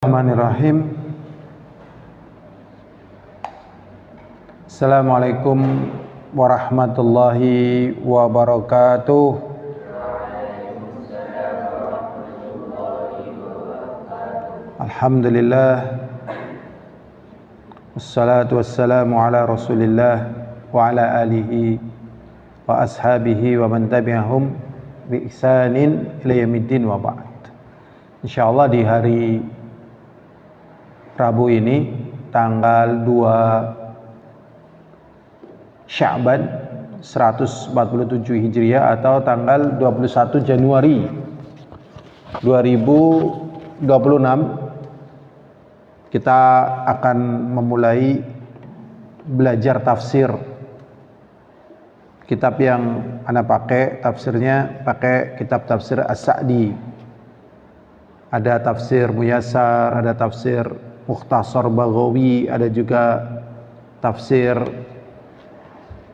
Bismillahirrahmanirrahim. Assalamualaikum warahmatullahi wabarakatuh. Alhamdulillah, wassalatu wassalamu ala rasulillah wa ala alihi wa ashabihi wa man tabi'ahum bi ihsanin ila yaumiddin wa ba'd. Insyaallah di hari Rabu ini tanggal 2 Sya'ban 147 Hijriah atau tanggal 21 Januari 2026, kita akan memulai belajar tafsir. Kitab yang ana pakai tafsirnya pakai kitab tafsir As-Sa'di. Ada tafsir Muyassar, ada tafsir Mukhtasar Baghawi, ada juga tafsir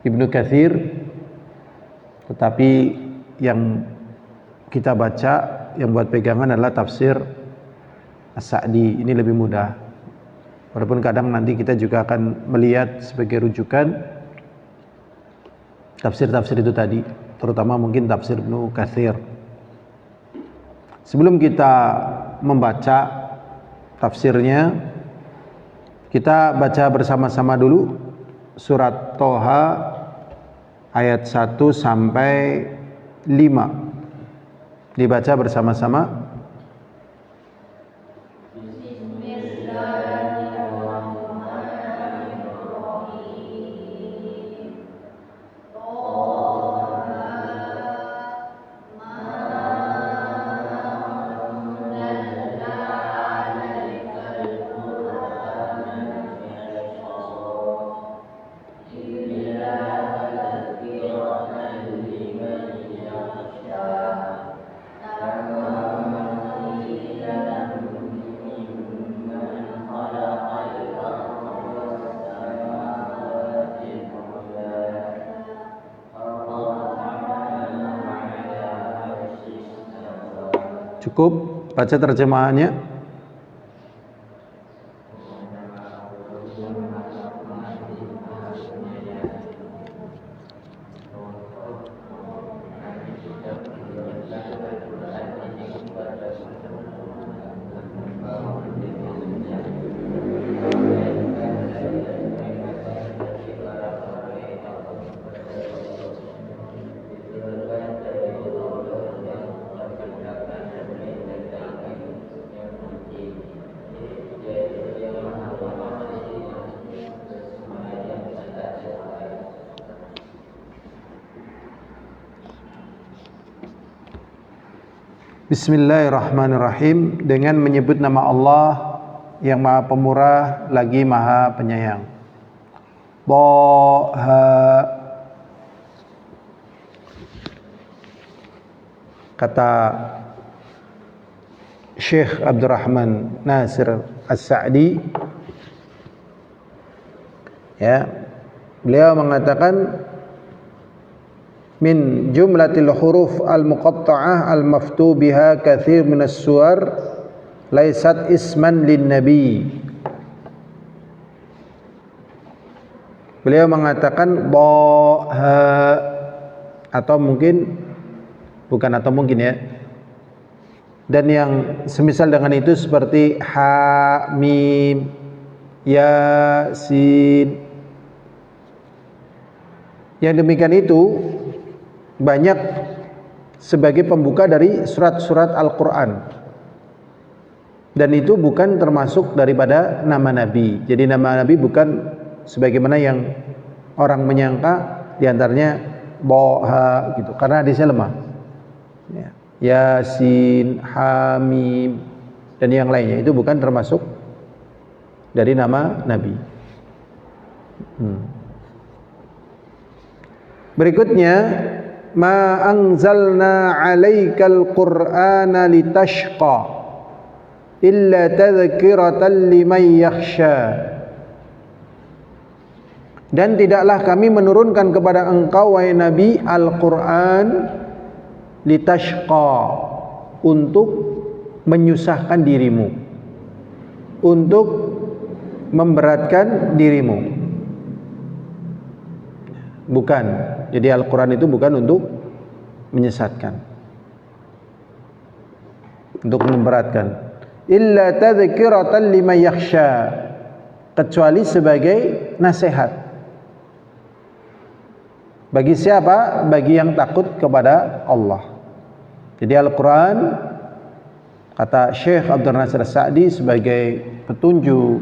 Ibnu Katsir. Tetapi yang kita baca, yang buat pegangan adalah tafsir As-Sa'di. Ini lebih mudah. Walaupun kadang nanti kita juga akan melihat sebagai rujukan tafsir-tafsir itu tadi, terutama mungkin tafsir Ibnu Katsir. Sebelum kita membaca tafsirnya, kita baca bersama-sama dulu surat Thaha ayat 1 sampai 5. Dibaca bersama-sama. Cukup baca terjemahannya. Bismillahirrahmanirrahim. Dengan menyebut nama Allah yang Maha Pemurah lagi Maha Penyayang. Kata Syekh Abdurrahman Nasir As-Sa'di, ya, beliau mengatakan min jumlatil huruf al-muqatta'ah al-maftu biha kathir minas suwar laysat isman lin nabi. Beliau mengatakan atau mungkin bukan, atau mungkin ya, dan yang semisal dengan itu seperti ha, mim, ya, sin. Yang demikian itu banyak sebagai pembuka dari surat-surat Al-Quran, dan itu bukan termasuk daripada nama Nabi. Jadi nama Nabi bukan sebagaimana yang orang menyangka, diantaranya boha gitu, karena hadisnya lemah ya. Yasin, Hamim, dan yang lainnya itu bukan termasuk dari nama Nabi. Berikutnya, ma anzalna 'alaikal qur'ana litashqa illa tadhkiratan liman yakhsha. Dan tidaklah kami menurunkan kepada engkau wahai Nabi Al-Qur'an litashqa, untuk menyusahkan dirimu. untuk memberatkan dirimu. Bukan. Jadi Al-Quran itu bukan untuk menyesatkan, untuk memberatkan. Illa tadhkiratan liman yakhsha, kecuali sebagai nasihat. Bagi siapa? Bagi yang takut kepada Allah. Jadi Al-Quran, kata Syekh Abdul Nasir Sa'di, sebagai petunjuk,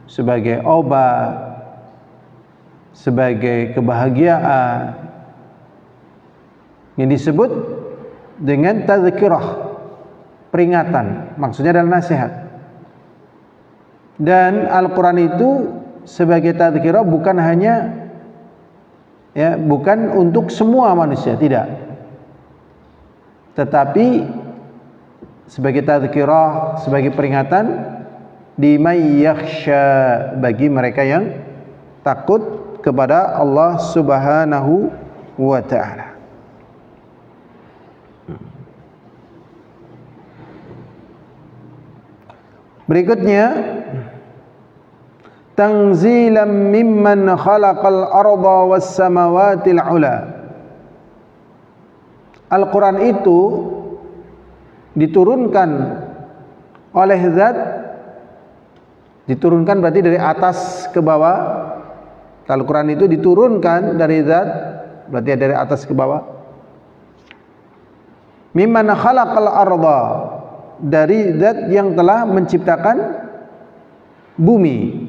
sebagai obat, sebagai kebahagiaan, yang disebut dengan tazkirah, peringatan, maksudnya adalah nasihat. Dan Al-Quran itu sebagai tazkirah bukan hanya bukan untuk semua manusia, tidak, tetapi sebagai tazkirah, sebagai peringatan liman yakhsha, bagi mereka yang takut kepada Allah Subhanahu wa ta'ala. Berikutnya, tanzilan mimman khalaqal arda was samawatil ula. Al-Quran itu diturunkan oleh zat, diturunkan berarti dari atas ke bawah. Al-Quran itu diturunkan dari zat, berarti dari atas ke bawah. Mimman khalaqal arda, dari zat yang telah menciptakan bumi.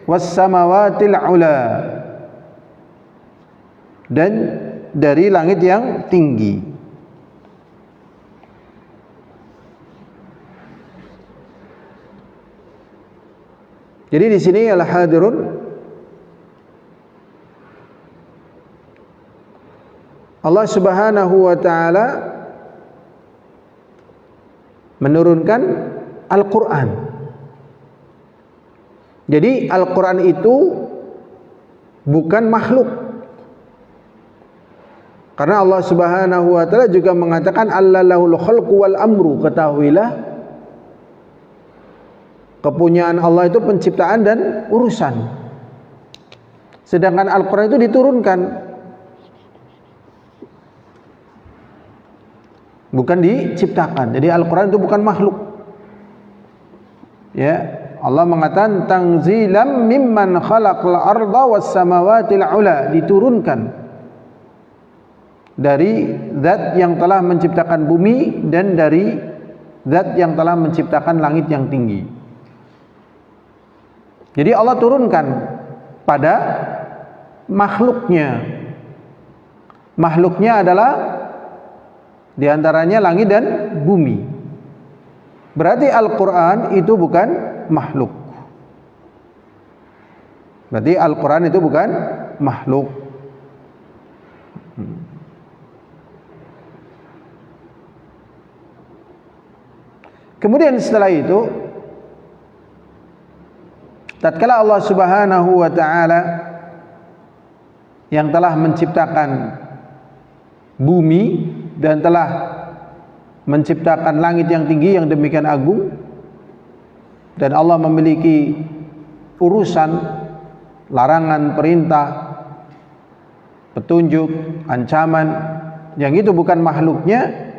Was samawatil ula, dan dari langit yang tinggi. Jadi di sini al-hadirun, Allah Subhanahu wa ta'ala menurunkan Al-Quran. Jadi Al-Quran itu bukan makhluk, karena Allah Subhanahu wa ta'ala juga mengatakan Allahul khalqu wal amru, ketahuilah kepunyaan Allah itu penciptaan dan urusan. Sedangkan Al-Quran itu diturunkan, bukan diciptakan. Jadi Al-Quran itu bukan makhluk. Ya, Allah mengatakan tanzilam mimman khalaqal arda was samawatil ula, diturunkan dari zat yang telah menciptakan bumi dan dari zat yang telah menciptakan langit yang tinggi. Jadi Allah turunkan pada makhluknya. Makhluknya adalah diantaranya langit dan bumi. Berarti Al-Quran itu bukan makhluk. Berarti Al-Quran itu bukan makhluk. Kemudian setelah itu, tatkala Allah Subhanahu wa ta'ala yang telah menciptakan bumi dan telah menciptakan langit yang tinggi yang demikian agung, dan Allah memiliki urusan, larangan, perintah, petunjuk, ancaman, yang itu bukan makhluknya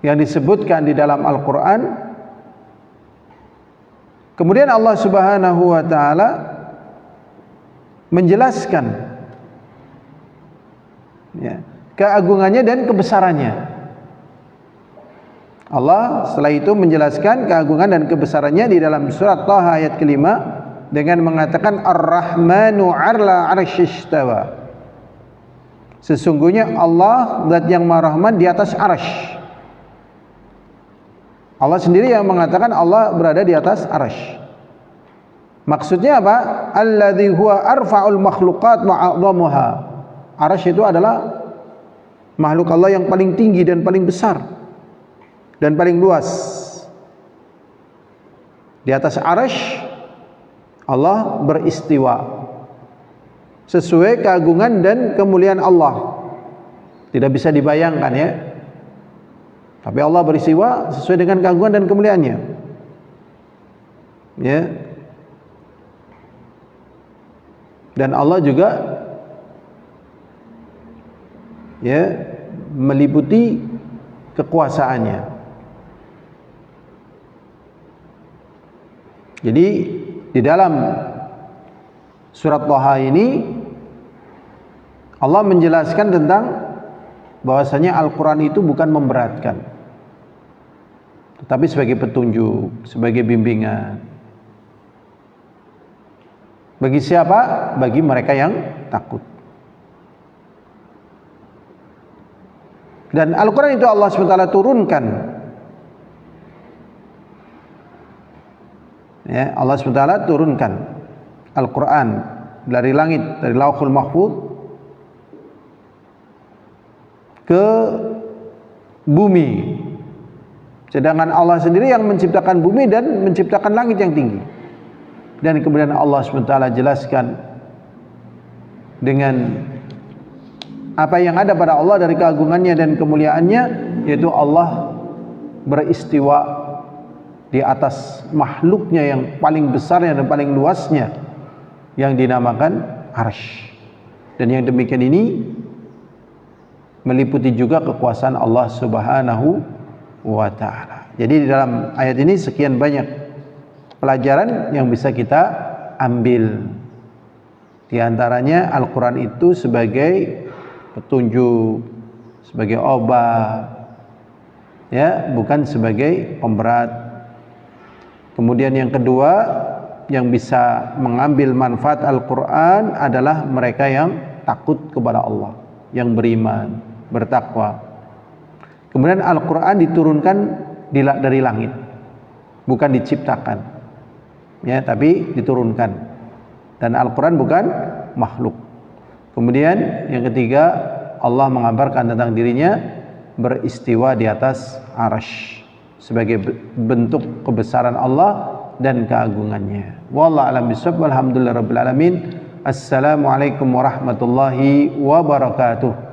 yang disebutkan di dalam Al-Quran. Kemudian Allah Subhanahu wa ta'ala menjelaskan keagungannya dan kebesarannya. Allah setelah itu menjelaskan keagungan dan kebesarannya di dalam surat Taha ayat ke-5 dengan mengatakan Ar-Rahmanu 'ala 'arsy istawa. Sesungguhnya Allah zat yang Maha Rahman di atas arsy. Allah sendiri yang mengatakan Allah berada di atas arsy. Maksudnya apa? Alladzi huwa arfa'ul makhluqat wa a'dhamuha. Arsy itu adalah makhluk Allah yang paling tinggi dan paling besar dan paling luas. Di atas arsy Allah beristiwa sesuai keagungan dan kemuliaan Allah. Tidak bisa dibayangkan, ya. Tapi Allah beristiwa sesuai dengan keagungan dan kemuliaannya. Ya. Dan Allah juga ya meliputi kekuasaannya. Jadi di dalam surat Thaha ini Allah menjelaskan tentang bahwasanya Al-Quran itu bukan memberatkan, tetapi sebagai petunjuk, sebagai bimbingan. Bagi siapa? Bagi mereka yang takut. Dan Al-Quran itu Allah SWT turunkan. Ya, Allah SWT turunkan Al-Quran dari langit, dari Lauhul Mahfuz ke bumi. Sedangkan Allah sendiri yang menciptakan bumi dan menciptakan langit yang tinggi. Dan kemudian Allah SWT jelaskan dengan apa yang ada pada Allah dari keagungannya dan kemuliaannya, yaitu Allah beristiwa di atas makhluknya yang paling besarnya dan paling luasnya, yang dinamakan Arsy. Dan yang demikian ini meliputi juga kekuasaan Allah Subhanahu wa ta'ala. Jadi di dalam ayat ini sekian banyak pelajaran yang bisa kita ambil. Di antaranya Al-Quran itu sebagai petunjuk, sebagai obat, ya, bukan sebagai pemberat. Kemudian yang kedua, yang bisa mengambil manfaat Al-Quran adalah mereka yang takut kepada Allah, yang beriman, bertakwa. Kemudian Al-Quran diturunkan dari langit, bukan diciptakan, ya, tapi diturunkan. Dan Al-Quran bukan makhluk. Kemudian yang ketiga, Allah mengabarkan tentang dirinya beristiwa di atas Arsy sebagai bentuk kebesaran Allah dan keagungannya. Wallahu a'lam bishawab. Walhamdulillahirabbil alamin. Assalamualaikum warahmatullahi wabarakatuh.